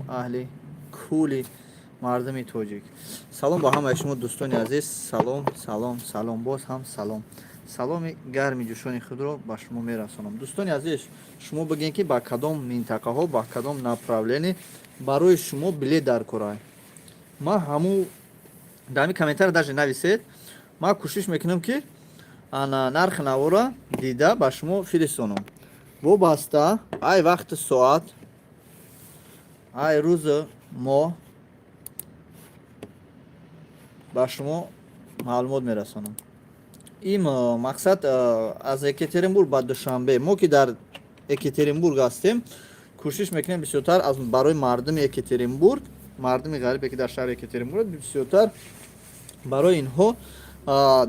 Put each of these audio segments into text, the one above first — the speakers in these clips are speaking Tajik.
اهل کولی مردم توجیک سلام با همه شما دوستان عزیز. سلام سلام سلام، باز هم سلام. سلام گرمی جوشانی خود رو با شما میرسونم. دوستان عزیز، شما بگین که با کدام منطقه ها با کدام направление برای شما بلیط در کرای. ما همو در این کامنتار даже نویسید. ما کوشش میکنم که انا نرخ نورا دیده با شما فرستونم. وابسته ای وقت ساعت ای روز ما ба шумо маълумот мерасонам. Ин мақсад аз Екатеринбург ба Душанбе. Мо ки дар Екатеринбург ҳастем, кӯшиш мекунем бисёртар аз барои мардуми Екатеринбург, мардуми ғарибе ки дар шаҳри Екатеринбург, бисёртар барои инҳо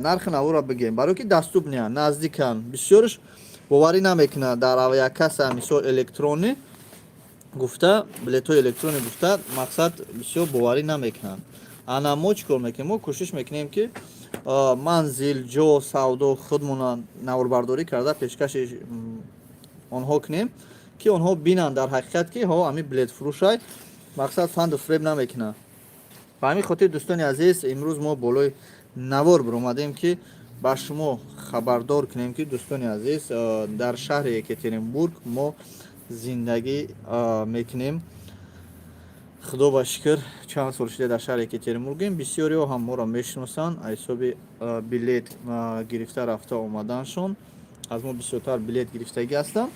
нархи навро бигем, барое ки даступ неянд, наздиканд. Бисёрш боварӣ намекунад дар авиакасса мисол электронӣ гуфта, билетҳои электронӣ гуфта, мақсад бисёр боварӣ намекунанд. ана мо чӣ кор мекунем? Мо кӯшиш мекунем ки манзил, ҷо, савдо худмона наврбардорӣ карда пешкаши онҳо кунем, ки онҳо бинанд дар ҳақиқат ки ҳамин билетфурӯшай мақсад фанду фреб намекунад. ба ҳамин хотир дӯстони азиз, имрӯз мо болои навор биромадем ки ба шумо хабардор кунем ки дӯстони азиз, дар шаҳри Екатеринбург мо зиндагӣ мекунем. худо ба шукр, чанд сол шуда дар шаҳри Екатеринбургем. бисёриҳо ҳам моро мешиносанд, аз ҳисоби билет гирифта рафта омаданшон. аз мо бисёртар билет гирифтагӣ ҳастанд.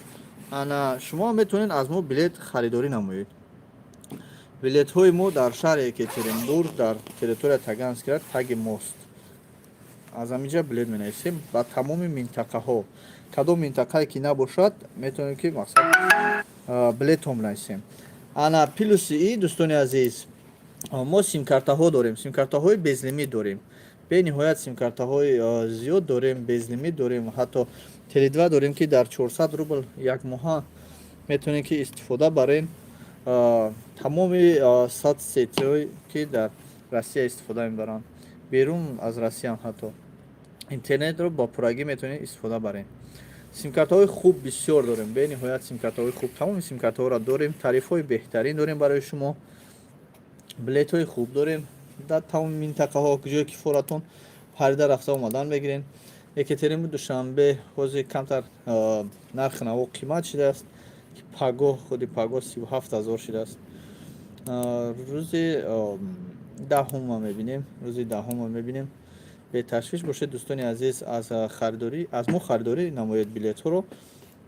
ана шумо метавонед аз мо билет харидорӣ намоед. билетҳои мо дар шаҳри Екатеринбург, дар территория Таганская, таги мост. аз ҳаминҷа билет менависем ба тамоми минтақаҳо. кадом минтақае ки набошад, метавонем ки мақсад билетҳо менависем. ана плюси и, дӯстони азиз, мо симкартаҳо дорем, симкартаҳои безлимит дорем. бениҳоят симкартаҳои зиёд дорем, безлимит дорем, ҳатто теле2 дорем ки дар 400 рубл як моҳа метавонем ки истифода барем. тамоми соцсетиҳое ки дар Россия истифода мебаранд, берун аз Россия ҳам ҳатто интернетро ба пуррагӣ метавонем истифода барем. симкартаҳои хуб бисёр дорем, бениҳоят симкартаҳои хуб, тамоми симкартаҳоро дорем, тарифҳои беҳтарин дорем барои шумо, билетҳои хуб дорем дар тамоми минтақаҳо, ҷое ки форатон харида рафта омадан мегирем. Екатеринбург, Душанбе ҳозир камтар нархи наво қимат шудааст, ки пагоҳ, худи пагоҳ 37 000 шудааст. рӯзи даҳума мебинем, рӯзи даҳума мебинем. беташвиш бошед дӯстони азиз, аз мо харидорӣ намоед билетҳоро.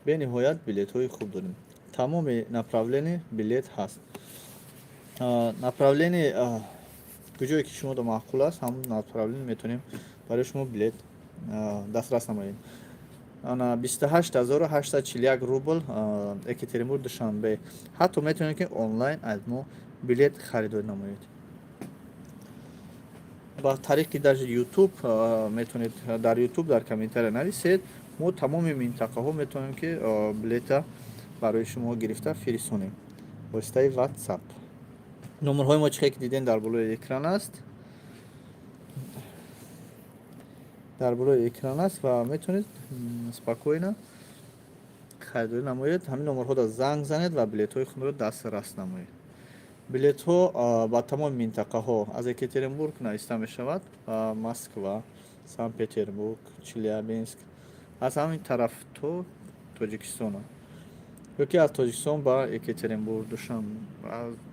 бениҳоят билетҳои хуб дорем. тамоми направление билет ҳаст. направление куҷое ки шуморо маъқул аст, ҳамон направление метавонем барои шумо билет дастрас намоем. 28 841 рубл Екатеринбург, Душанбе. ҳатто метавонед ки онлайн аз мо билет харидорӣ намоед. ба тариқи даже YouTube метавонед дар YouTube дар комментария нависед. мо тамоми минтақаҳо метавонем ки билета барои шумо гирифта фиристонем бо воситаи WhatsApp. номерҳои мо чихе ки дидем дар болои экран аст. дар болои экран аст ва метавонед спокойно харидорӣ намоед. ҳамин номерҳоро занг занед ва билетҳои худро дастрас намоед. билетҳо ба тамоми минтақаҳо аз Екатеринбург нависта мешавад, Москва, Санкт-Петербург, Челябинск, аз ҳамин тараф то Тоҷикистон, ёки аз Тоҷикистон ба Екатеринбург,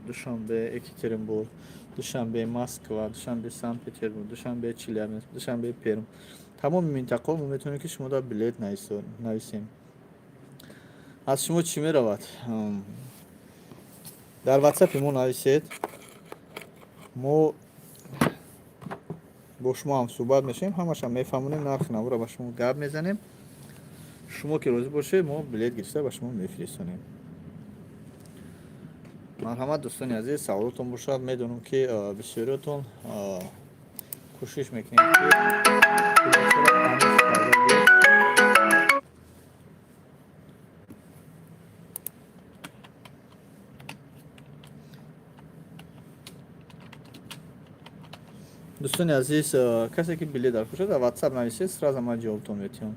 Душанбе, Екатеринбург, Душанбе, Москва, Душанбе, Санкт-Петербург, Душанбе, Челябинск, Душанбе, Перм. тамоми минтақаҳо мо метавонем ки шуморо билет нависем. аз шумо чӣ меравад? дар WhatsApp мо нависед, мо бо шумо ҳам суҳбат мешавем, ҳамаша мефаҳмонем, нархи навро ба шумо гап мезанем. шумо ки розӣ бошед, мо билет гирифта ба шумо мефиристонем. марҳамат дӯстони азиз, саволотон бошад, медонам ки бисёриятон кӯшиш мекунем дӯстони азиз, касе ки билет дар кушад дар WhatsApp нависед, сразу ман ҷавобтон метиҳам.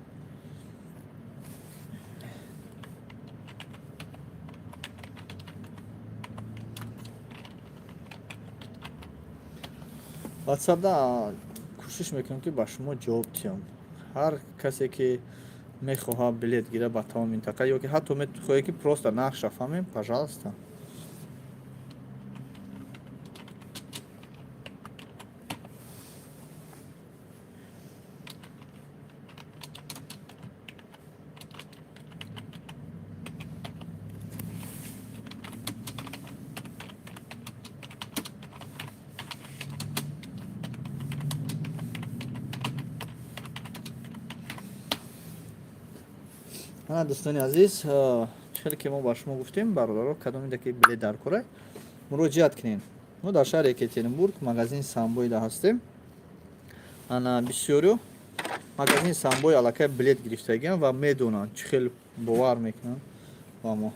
ватсапда кӯшиш мекунам ки ба шумо ҷавоб диҳам. Ҳар касе ки мехоҳад билет гира ба тамоми минтақа ё ки ҳатто метхоҳе ки просто нақш нафаҳмем, пожалуйста. дӯстони азиз, чиҳеле ки мо ба шумо гуфтем, бародаро кадоме ки билет дар кора муроҷиат кунем. мо дар шаҳри Екатеринбург магазини Самбойда ҳастем. ана бисёриё магазини Самбой аллакай билет гирифтагиам ва медонанд чӣ хел бовар мекунанд ба мо.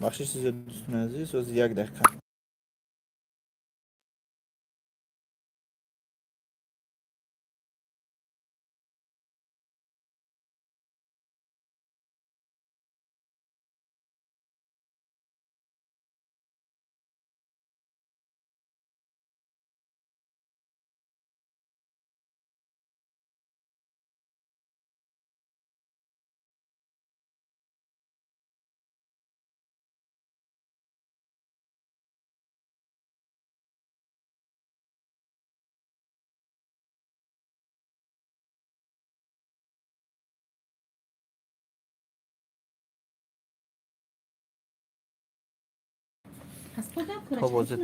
бахшиши зиёд дӯстони азиз, оз 1 дақиқа.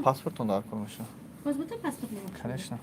Паспортон дар кор мешавад? Конечно.